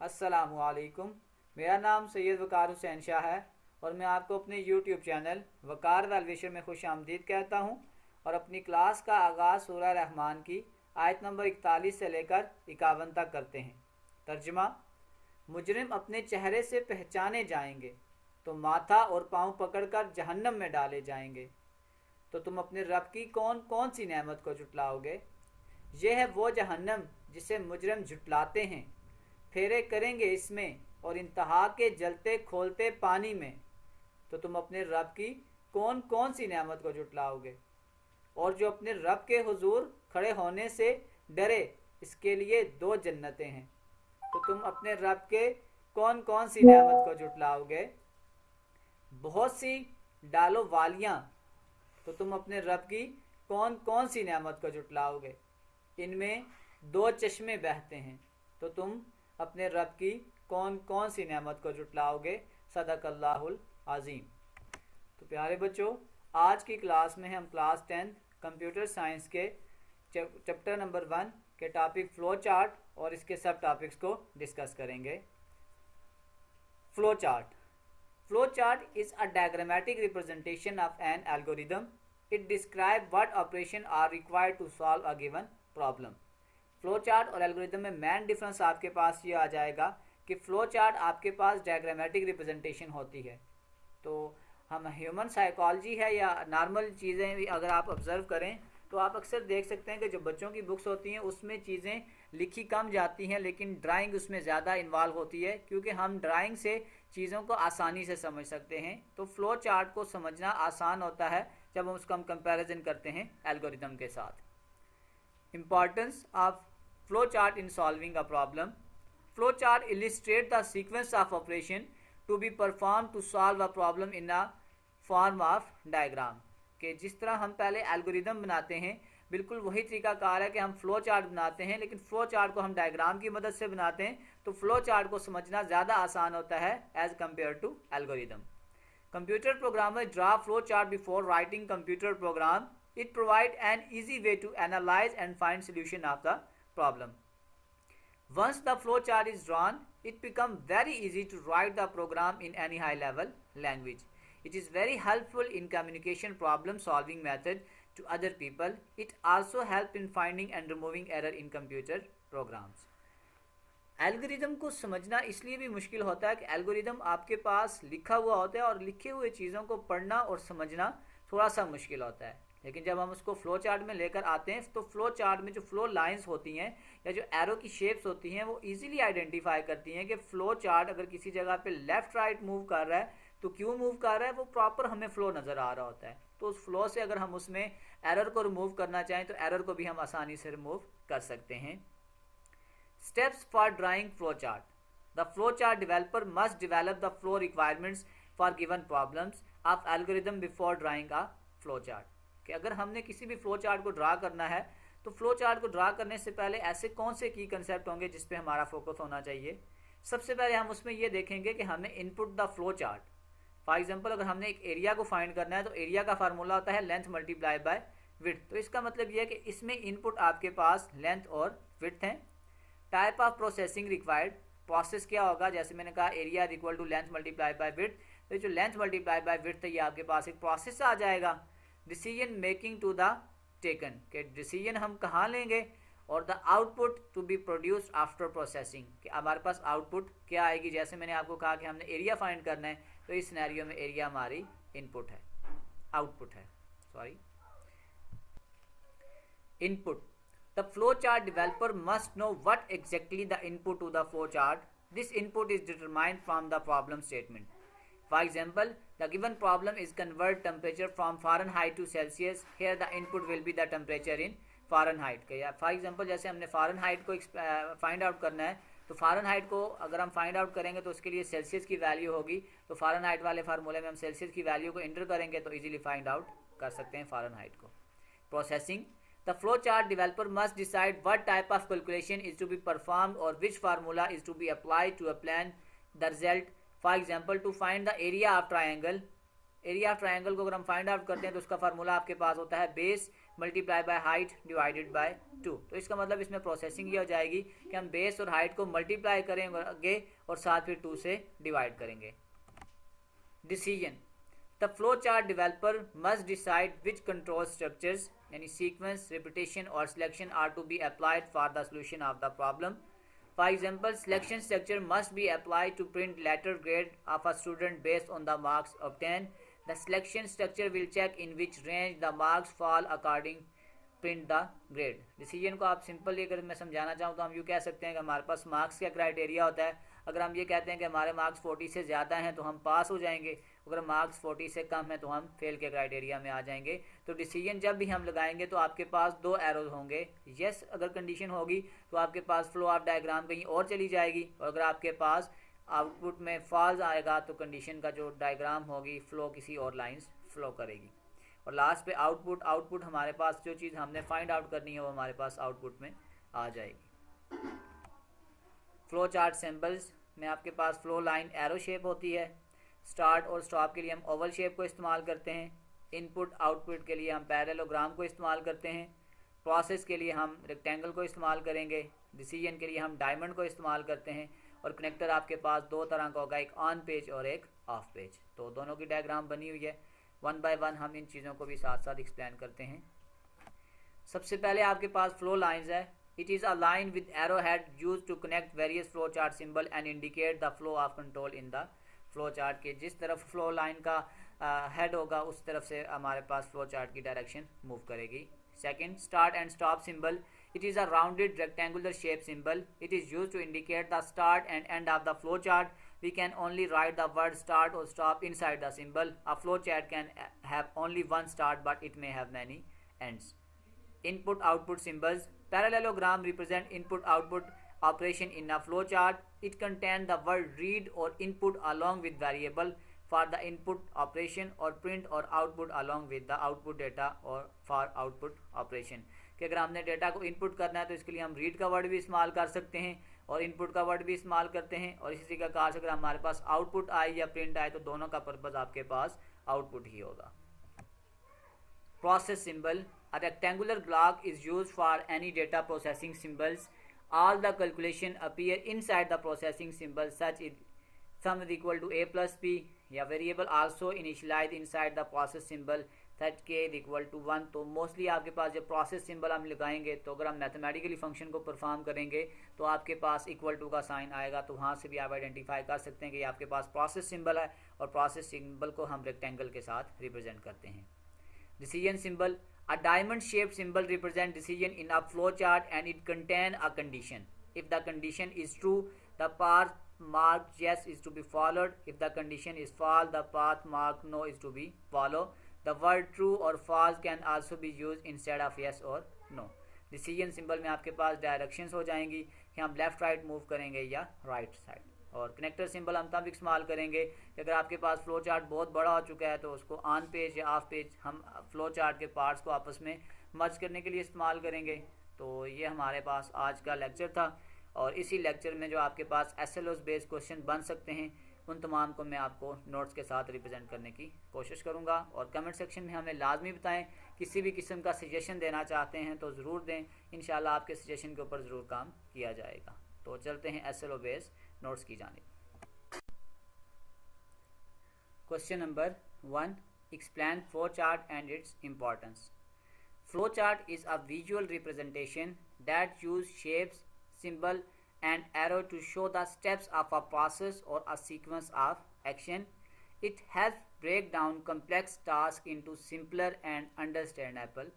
अस्सलामुअलैकुम। मेरा नाम सैयद वकार हुसैन शाह है और मैं आपको अपने यूट्यूब चैनल वकार वैल्यूएशन में खुश आमदीद कहता हूँ। और अपनी क्लास का आगाज़ सूरह रहमान की आयत नंबर 41 से लेकर 51 तक करते हैं। तर्जुमा: मुजरिम अपने चेहरे से पहचाने जाएंगे तो माथा और पाँव पकड़कर जहन्नम में डाले जाएंगे। तो तुम अपने रब की कौन कौन सी नेमत को जुटलाओगे? यह है वो जहन्नम जिसे मुजरिम जुटलाते हैं। फेरे करेंगे इसमें और इंतहा के जलते खोलते पानी में। तो तुम अपने रब की कौन कौन सी नेमत को जुटलाओगे? और जो अपने रब के हुजूर खड़े होने से डरे, इसके लिए 2 जन्नतें हैं। तो तुम अपने रब के कौन कौन सी नेमत को जुटलाओगे? बहुत सी डालो वालियाँ। तो तुम अपने रब की कौन कौन सी नेमत को जुटलाओगे? इनमें 2 चश्मे बहते हैं। तो तुम अपने रब की कौन कौन सी नेमत को जुटलाओगे? सदकल्लाहुल आज़ीम। तो प्यारे बच्चों, आज की क्लास में हम क्लास 10 कंप्यूटर साइंस के चैप्टर नंबर 1 के टॉपिक फ्लो चार्ट और इसके सब टॉपिक्स को डिस्कस करेंगे। Flow chart is a diagrammatic representation of an algorithm. It describes what operations are required to solve a given problem. Flow chart और algorithm में main difference आपके पास ये आ जाएगा कि फ्लो चार्ट आपके पास डायग्रामेटिक रिप्रेजेंटेशन होती है। तो हम ह्यूमन साइकोलॉजी है या नॉर्मल चीज़ें भी अगर आप ऑब्जर्व करें तो आप अक्सर देख सकते हैं कि जो बच्चों की बुक्स होती हैं उसमें चीज़ें लिखी कम जाती हैं, लेकिन ड्राइंग उसमें ज़्यादा इन्वॉल्व होती है, क्योंकि हम ड्राइंग से चीज़ों को आसानी से समझ सकते हैं। तो फ्लो चार्ट को समझना आसान होता है जब हम उसका कंपैरिजन करते हैं एल्गोरिदम के साथ। Importance of flow chart in solving a problem. Flow chart illustrates the sequence of operation to be performed to solve a problem in a form of diagram. कि जिस तरह हम पहले एल्गोरिदम बनाते हैं, बिल्कुल वही तरीकाकार है कि हम फ्लो चार्ट बनाते हैं, लेकिन फ्लो चार्ट को हम डायग्राम की मदद से बनाते हैं। तो फ्लो चार्ट को समझना ज़्यादा आसान होता है as compare to algorithm. Computer programmer draw flow chart before writing computer program. It provides an easy way to analyze and find solution of the problem. Once the flow chart is drawn, it becomes very easy to write the program in any high-level language. It is very helpful in communication problem solving method to other people. It also helps in finding and removing error in computer programs. Algorithm को समझना इसलिए भी मुश्किल होता है कि algorithm आपके पास लिखा हुआ होता है और लिखे हुए चीज़ों को पढ़ना और समझना थोड़ा सा मुश्किल होता है। लेकिन जब हम उसको फ्लो चार्ट में लेकर आते हैं तो फ्लो चार्ट में जो फ्लो लाइंस होती हैं या जो एरो की शेप्स होती हैं वो इजीली आइडेंटिफाई करती हैं कि फ्लो चार्ट अगर किसी जगह पे लेफ्ट राइट मूव कर रहा है तो क्यों मूव कर रहा है, वो प्रॉपर हमें फ्लो नज़र आ रहा होता है। तो उस फ्लो से अगर हम उसमें एरर को रिमूव करना चाहें तो एरर को भी हम आसानी से रिमूव कर सकते हैं। Steps for drawing flow chart. The flow chart developer must develop the flow requirements for given problems of algorithm before drawing a flow chart. कि अगर हमने किसी भी फ्लो चार्ट को ड्रा करना है तो फ्लो चार्ट को ड्रा करने से पहले ऐसे कौन से की कंसेप्ट होंगे जिस पे हमारा फोकस होना चाहिए। सबसे पहले हम उसमें ये देखेंगे कि हमें input the flow chart. For example, अगर हमने एक एरिया को फाइंड करना है तो एरिया का फार्मूला होता है लेंथ मल्टीप्लाई बाय विड्थ। तो इसका मतलब ये है कि इसमें इनपुट आपके पास लेंथ और विड्थ हैं। Type of processing required, process क्या होगा, जैसे मैंने कहा area is equal to length multiply by width. तो जो लेंथ मल्टीप्लाई बाय विड्थ है ये आपके पास एक प्रोसेस आ जाएगा। Decision making to the taken, के डिसीजन हम कहाँ लेंगे, और the output to be produced after processing, कि हमारे पास आउटपुट क्या आएगी। जैसे मैंने आपको कहा कि हमने एरिया फाइंड करना है तो इस सिनेरियो में एरिया हमारी इनपुट है, आउटपुट है, sorry input. The flow chart developer must know what exactly the input to the flow chart. This input is determined from the problem statement. For example, the given problem is convert temperature from Fahrenheit to Celsius. Here the input will be the temperature in Fahrenheit. For example, जैसे हमने Fahrenheit को find out करना है तो Fahrenheit को अगर हम find out करेंगे तो उसके लिए सेल्सियस की वैल्यू होगी। तो Fahrenheit वाले फार्मूले में हम सेल्सियस की वैल्यू को इंटर करेंगे तो इजीली फाइंड आउट कर सकते हैं Fahrenheit को। Processing, the flow chart developer must decide what type of calculation is to be performed or which formula is to be applied to obtain the result. For example, to find the area of triangle. Area of triangle को अगर हम find out करते हैं तो उसका formula आपके पास होता है base multiply by height divided by 2। तो इसका मतलब इसमें प्रोसेसिंग ये हो जाएगी कि हम बेस और हाइट को मल्टीप्लाई करेंगे और साथ फिर 2 से डिवाइड करेंगे। Decision, the flow chart developer must decide which control structures यानी सीक्वेंस, रिपीटेशन और selection are to be applied for the solution of the problem. For example, selection structure must be applied to print letter grade of a student based on the marks obtained. The selection structure will check in which range the marks fall according print the grade. Decision को आप simply अगर मैं समझाना चाहूँ तो हम यूँ कह सकते हैं कि हमारे पास मार्क्स का क्राइटेरिया होता है। अगर हम ये कहते हैं कि हमारे मार्क्स 40 से ज़्यादा हैं तो हम पास हो जाएंगे, अगर मार्क्स 40 से कम है तो हम फेल के क्राइटेरिया में आ जाएंगे। तो डिसीजन जब भी हम लगाएंगे तो आपके पास 2 एरोज होंगे। यस अगर कंडीशन होगी तो आपके पास फ्लो ऑफ डायग्राम कहीं और चली जाएगी, और अगर आपके पास आउटपुट में फॉल्स आएगा तो कंडीशन का जो डायग्राम होगी फ्लो किसी और लाइन्स फ्लो करेगी। और लास्ट पे आउटपुट हमारे पास जो चीज़ हमने फाइंड आउट करनी है वो हमारे पास आउटपुट में आ जाएगी। फ्लो चार्ट सिंबल्स में आपके पास फ्लो लाइन एरो शेप होती है। स्टार्ट और स्टॉप के लिए हम ओवल शेप को इस्तेमाल करते हैं। इनपुट आउटपुट के लिए हम पैरेललोग्राम को इस्तेमाल करते हैं। प्रोसेस के लिए हम रेक्टेंगल को इस्तेमाल करेंगे। डिसीजन के लिए हम डायमंड को इस्तेमाल करते हैं। और कनेक्टर आपके पास 2 तरह का होगा, एक ऑन पेज और एक ऑफ पेज। तो दोनों की डायग्राम बनी हुई है। 1 बाय 1 हम इन चीज़ों को भी साथ साथ एक्सप्लेन करते हैं। सबसे पहले आपके पास फ्लो लाइंस है। It is a line with arrow head use to connect various flow chart symbol and indicate the flow of control in the flow chart के जिस तरफ फ्लो लाइन का हेड होगा उस तरफ से हमारे पास फ्लो चार्ट की डायरेक्शन मूव करेगी। Second, start and stop symbol. It is a rounded rectangular shape symbol. It is used to indicate the start and end of the flow chart. We can only write the word start or stop inside the symbol. A flow chart can have only one start, but it may have many ends. Input-output symbols. Parallelogram represent input-output operation in a flow chart. It contains the word read or input along with variable for the input operation or print or output along with the output data or for output operation. कि अगर हमने data को input करना है तो इसके लिए हम रीड का वर्ड भी इस्तेमाल कर सकते हैं और इनपुट का वर्ड भी इस्तेमाल करते हैं। और इसी का कार से अगर हमारे पास आउटपुट आए या प्रिंट आए तो दोनों का पर्पज़ आपके पास आउटपुट ही होगा। Process symbol. A rectangular block is used for any data processing symbols. All the calculation appear inside the processing symbol such is sum is equal to a plus b या variable also initialise inside the process symbol that k is equal to 1। तो mostly आपके पास जब process symbol हम लगाएंगे तो अगर हम mathematically function को परफॉर्म करेंगे तो आपके पास इक्वल टू का साइन आएगा, तो वहाँ से भी आप आइडेंटिफाई कर सकते हैं कि आपके पास प्रोसेस सिंबल है और प्रोसेस सिंबल को हम रेक्टेंगल के साथ रिप्रेजेंट करते हैं। Decision symbol. A diamond shape symbol represent decision in a flow chart and it contain a condition. If the condition is true the path marked yes is to be followed. If the condition is false the path marked no is to be followed. The word true or false can also be used instead of yes or no. Decision symbol में आपके पास directions हो जाएंगी कि हम left right move करेंगे या right side. और connector symbol हम तब इस्तेमाल करेंगे कि अगर आपके पास फ्लो चार्ट बहुत बड़ा हो चुका है तो उसको ऑन पेज या ऑफ पेज हम फ्लो चार्ट के पार्ट्स को आपस में मर्ज करने के लिए इस्तेमाल करेंगे। तो ये हमारे पास आज का लेक्चर था और इसी लेक्चर में जो आपके पास SLOs बेस्ड क्वेश्चन बन सकते हैं उन तमाम को मैं आपको नोट्स के साथ रिप्रेजेंट करने की कोशिश करूंगा। और कमेंट सेक्शन में हमें लाजमी बताएं, किसी भी किस्म का सजेशन देना चाहते हैं तो ज़रूर दें, इंशाल्लाह आपके सजेशन के ऊपर ज़रूर काम किया जाएगा। तो चलते हैं SLO बेस्ड नोट्स की जानिब। Question number 1, explain flow chart and it's importance. Flow chart is a visual representation that use shapes, symbol and arrow to show the steps of a process or a sequence of action. It helps break down complex tasks into simpler and understandable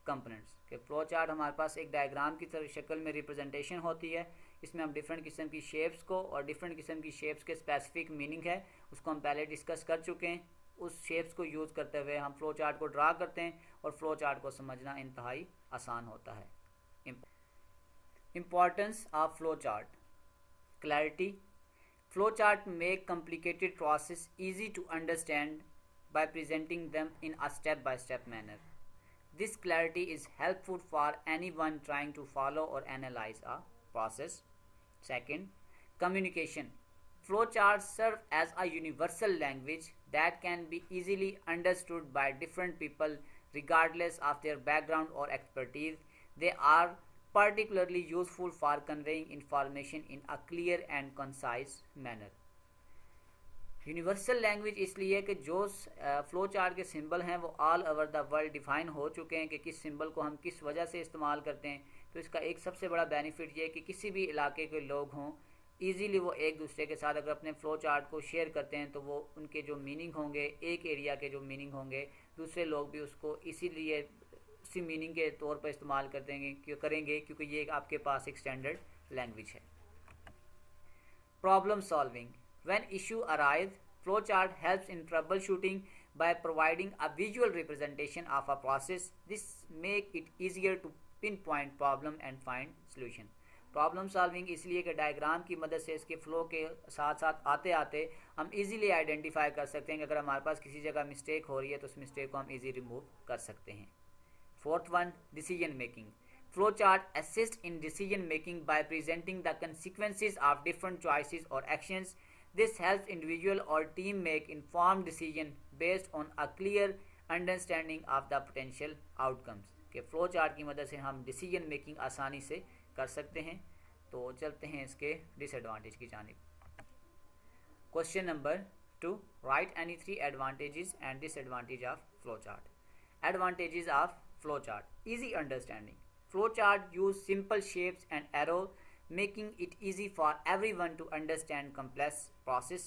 components. कि flow chart हमारे पास एक diagram की तरह शक्ल में representation होती है। इसमें हम डिफरेंट किस्म की शेप्स को और डिफरेंट किस्म की शेप्स के स्पेसिफिक मीनिंग है उसको हम पहले डिस्कस कर चुके हैं। उस शेप्स को यूज़ करते हुए हम फ्लो चार्ट को ड्रा करते हैं और फ्लो चार्ट को समझना इंतहाई आसान होता है। Importance of flow chart. Clarity. Flow chart make complicated process easy to understand by presenting them in a step-by-step manner. This clarity is helpful for anyone trying to follow or analyze a process. Second, communication. Flow charts serve as a universal language that can be easily understood by different people regardless of their background or expertise. They are particularly useful for conveying information in a clear and concise manner. Universal language इसलिए कि जो flow chart के symbol हैं वो all over the world define हो चुके हैं कि किस सिंबल को हम किस वजह से इस्तेमाल करते हैं। तो इसका एक सबसे बड़ा बेनिफिट ये है कि किसी भी इलाके के लोग हों ईज़िली वो एक दूसरे के साथ अगर अपने फ़्लो चार्ट को शेयर करते हैं तो वो उनके जो मीनिंग होंगे, एक एरिया के जो मीनिंग होंगे, दूसरे लोग भी उसको इसीलिए उसी मीनिंग के तौर पर इस्तेमाल करेंगे क्योंकि ये आपके पास एक स्टैंडर्ड लैंग्वेज है। Problem solving. When issue arise, flowchart helps in troubleshooting by providing a visual representation of a process. This make it easier to pinpoint problem and find solution. Problem solving इसलिए कि diagram की मदद से इसके flow के साथ साथ आते आते हम इजीली आइडेंटिफाई कर सकते हैं कि अगर हमारे पास किसी जगह मिस्टेक हो रही है तो उस मिस्टेक को हम इजी रिमूव कर सकते हैं। Fourth one, decision making. Flowchart assist in decision making by presenting the consequences of different choices or actions. This helps individual or team make informed decision based on a clear understanding of the potential outcomes. कि flow chart की मदद से हम decision making आसानी से कर सकते हैं। तो चलते हैं इसके डिसएडवांटेज की जानिब। Question number 2, right any 3 advantages and disadvantage of flow chart. Advantages of flow chart. Easy understanding. Flow chart use simple shapes and arrows, making it easy for everyone to understand complex process.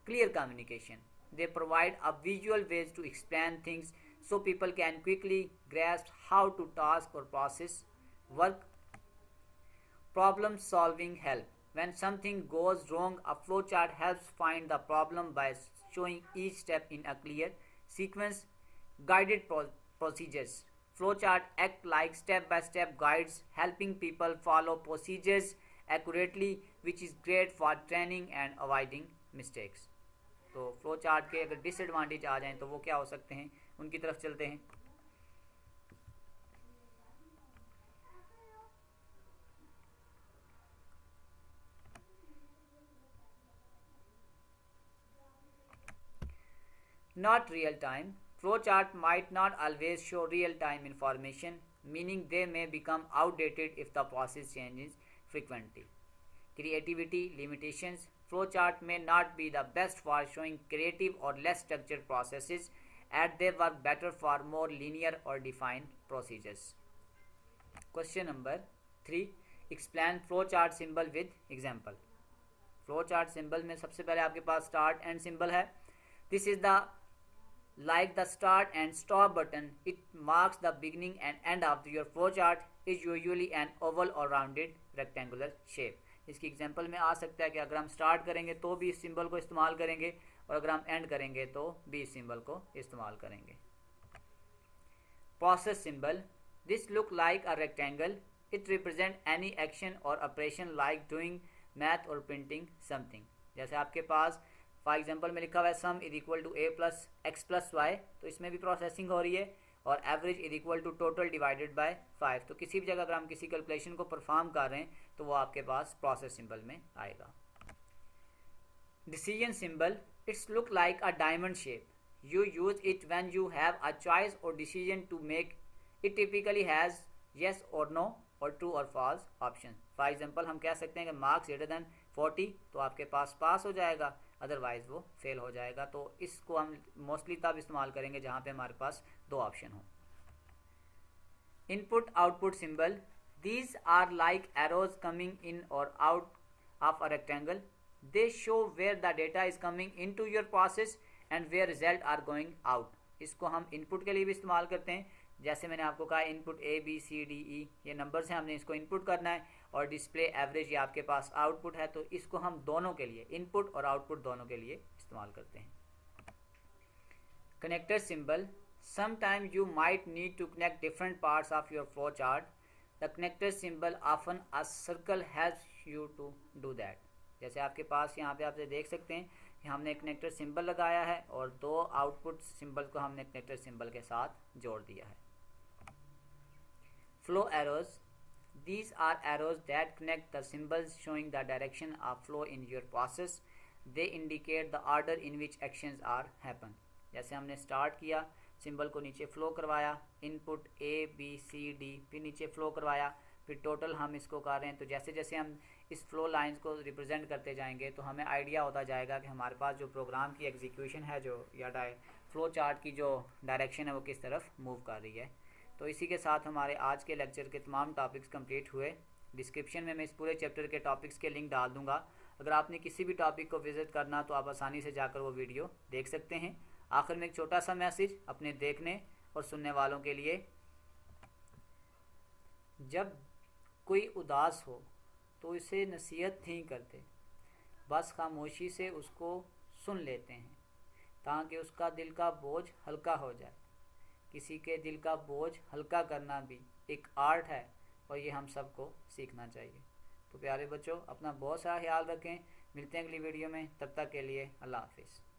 Clear communication. They provide a visual ways to explain things so people can quickly grasp how to task or process work. Problem solving help. When something goes wrong, a flow chart helps find the problem by showing each step in a clear sequence. Guided procedures. Flowchart act like step-by-step guides, helping people follow procedures accurately, which is great for training and avoiding mistakes. तो flowchart के अगर disadvantage आ जाएं तो वो क्या हो सकते हैं, उनकी तरफ चलते हैं। Not real time. Flowchart might not always show real-time information, meaning they may become outdated if the process changes frequently. Creativity limitations. Flowchart may not be the best for showing creative or less structured processes, as they work better for more linear or defined procedures. Question number 3. Explain flowchart symbol with example. Flowchart symbol में सबसे पहले आपके पास start and symbol है. This is the like the start and stop button. It marks the beginning and end of your flowchart. Is usually an oval or rounded rectangular shape. इसकी example में आ सकता है कि अगर हम स्टार्ट करेंगे तो भी इस सिंबल को इस्तेमाल करेंगे और अगर हम एंड करेंगे तो भी इस सिंबल को इस्तेमाल करेंगे। Process symbol. This look like a rectangle. It represent any action और ऑपरेशन लाइक डूइंग मैथ और प्रिंटिंग समथिंग। जैसे आपके पास फॉर एग्जाम्पल में लिखा हुआ है sum is equal to A plus X plus Y, तो इसमें भी प्रोसेसिंग हो रही है, और average is equal to total divided by 5। तो किसी भी जगह अगर हम किसी कैलकुलेशन को परफॉर्म कर रहे हैं तो वो आपके पास प्रोसेस सिंबल में आएगा। Decision symbol. It's look like a diamond shape. You use it when you have a choice or decision to make. It typically has yes or no or true or false option. For example हम कह सकते हैं कि marks greater than 40 तो आपके पास पास हो जाएगा, otherwise वो फेल हो जाएगा। तो इसको हम मोस्टली तब इस्तेमाल करेंगे जहाँ पे हमारे पास 2 ऑप्शन हो। Input output symbol. These are like arrows coming in और out of a rectangle. They show where the data is coming in to your process and where result are going out. इसको हम input के लिए भी इस्तेमाल करते हैं। जैसे मैंने आपको कहा इनपुट ABCDE ये नंबर्स हैं, हमने इसको इनपुट करना है, और डिस्प्ले एवरेज ये आपके पास आउटपुट है। तो इसको हम दोनों के लिए, इनपुट और आउटपुट दोनों के लिए इस्तेमाल करते हैं। Connector symbol. Sometime you might need to connect different parts of your flow chart. The connector symbol often a circle helps you to do that. जैसे आपके पास यहाँ पे आप देख सकते हैं कि हमने कनेक्टर सिंबल लगाया है और 2 आउटपुट सिंबल को हमने कनेक्टर सिंबल के साथ जोड़ दिया है। Flow arrows. These are arrows that connect the symbols showing the direction of flow in your process. They indicate the order in which actions are happen. जैसे हमने स्टार्ट किया सिंबल को नीचे फ्लो करवाया, इनपुट ABCD, फिर नीचे flow करवाया, फिर टोटल हम इसको कर रहे हैं। तो जैसे जैसे हम इस फ्लो लाइंस को रिप्रेजेंट करते जाएंगे तो हमें आइडिया होता जाएगा कि हमारे पास जो प्रोग्राम की एग्जीक्यूशन है जो या फ्लो चार्ट की जो डायरेक्शन है वो किस तरफ मूव कर रही है। तो इसी के साथ हमारे आज के लेक्चर के तमाम टॉपिक्स कंप्लीट हुए। डिस्क्रिप्शन में मैं इस पूरे चैप्टर के टॉपिक्स के लिंक डाल दूंगा। अगर आपने किसी भी टॉपिक को विज़िट करना तो आप आसानी से जाकर वो वीडियो देख सकते हैं। आखिर में एक छोटा सा मैसेज अपने देखने और सुनने वालों के लिए, जब कोई उदास हो तो इसे नसीहत नहीं करते, बस खामोशी से उसको सुन लेते हैं ताकि उसका दिल का बोझ हल्का हो जाए। किसी के दिल का बोझ हल्का करना भी एक आर्ट है और ये हम सबको सीखना चाहिए। तो प्यारे बच्चों, अपना बहुत सारा ख्याल रखें। मिलते हैं अगली वीडियो में, तब तक के लिए अल्लाह हाफिज़।